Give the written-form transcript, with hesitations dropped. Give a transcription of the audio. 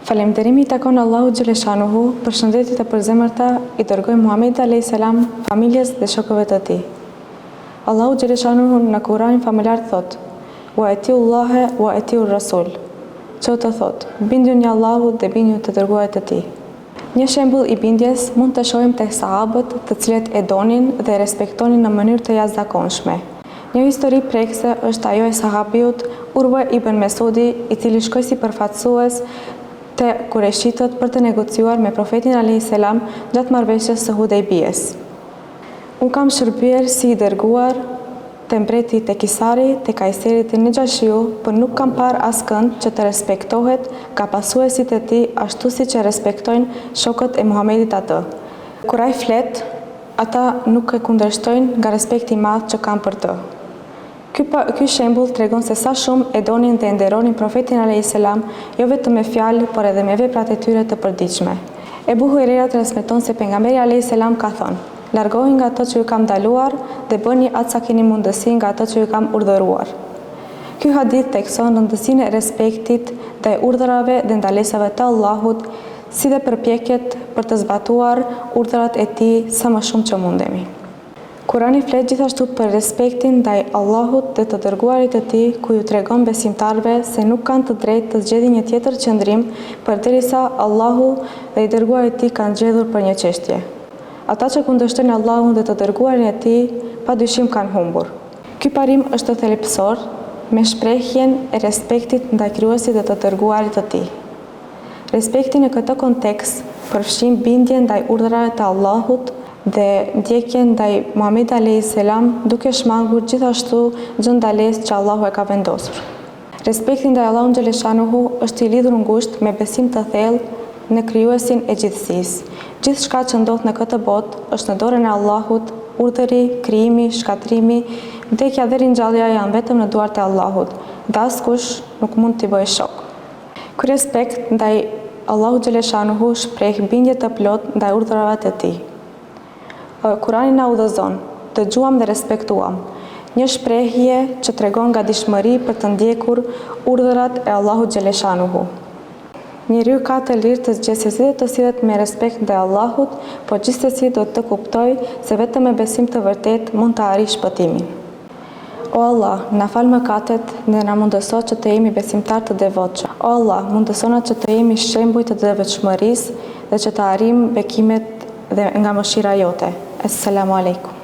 Faleminderimi i takon Allahu Gjeleshanuhu, përshëndetjet e përzemërta i dërgoi Muhamedi a.s. familjes dhe shokëve të tij. Allahu Gjeleshanuhu në Kur'anin familjar thot: "Wa atiullaha wa atiur rasul", që të thot: "Binduni Allahut dhe binduni të dërguarit të tij". Një shembull i bindjes mund të shohim tek sahabët, të cilët e donin dhe e respektonin në mënyrë të jashtëzakonshme. Një histori prekse është ajo e sahabiut Urwa ibn Mesudi, i cili shkoi si përfaqësues te kureshitët për të negociuar me profetin a.s. gjatë marrëveshjes së Hudejbijes. "Unë kam shërbyer si i dërguar te mbreti te Kisari, te Kajseri, te Nejashiu, por nuk kam parë askënd që të respektohet ka pasuesit e tij ashtu siç e respektojnë shokët e Muhamedit atë. Kur ai flet, ata nuk e kundërshtojnë nga respekti i madh që kanë për të." Ky shembull tregon se sa shumë e donin dhe e nderonin profetin a.s. jo vetëm me fjalë, por edhe me veprat e tyre të përditshme. Ebu Hurajra transmeton se pejgamberi a.s. ka thënë: "Largohuni nga ato që ju kam ndaluar dhe bëni atë sa keni mundësi nga ato që ju kam urdhëruar." Ky hadith thekson rëndësinë e respektit ndaj urdhrave dhe ndalesave të Allahut, si dhe përpjekjet për të zbatuar urdhrat e tij sa më shumë që mundemi. Kurani flet gjithashtu për respektin ndaj Allahut dhe të dërguarit të tij, ku ju tregon besimtarëve se nuk kanë të drejtë të zgjedhin një tjetër qëndrim përderisa Allahu dhe i dërguari i tij kanë zgjedhur për një çështje. Ata që kundërshtojnë Allahun dhe të dërguarin e tij, padyshim kanë humbur. Ky parim është thelbësor me shprehjen e respektit ndaj krijuesit dhe të dërguarit të tij. Respekti në këtë kontekst përfshin bindjen ndaj urdhrave të Allahut dhe ndjekjen ndaj Muhamedit a.s. duke shmangur gjithashtu çdo ndalesë që Allahu e ka vendosur. Respekti ndaj Allahut Gjeleshanuhu është i lidhur ngushtë me besim të thellë në krijuesin e gjithësisë. Gjithçka që ndodh në këtë botë është në dorën e Allahut. Urdhëri, krijimi, shkatrimi, vdekja dhe ringjallja janë vetëm në duart e Allahut dhe askush nuk mund t'i bëjë shok. Ky respekt ndaj Allahut Gjeleshanuhu shpreh bindje të plotë ndaj urdhrave të tij. Kurani na udhëzon: "Dëgjuam dhe respektuam", një shprehje që tregon gatishmëri për të ndjekur urdhrat e Allahut Gjeleshanuhu. Njeriu ka të lirë të zgjesë se të sillet me respekt ndaj Allahut, por gjithsesi do të kuptojë se vetëm me besim të vërtetë mund të arrijë shpëtimin. O Allah, na fal mëkatet dhe na mundëso që të jemi besimtar të devotshëm. O Allah, mundësona që të jemi shembuj të devotshmërisë dhe që të arrijmë bekimet dhe nga mëshira jote. Assalamu alaikum.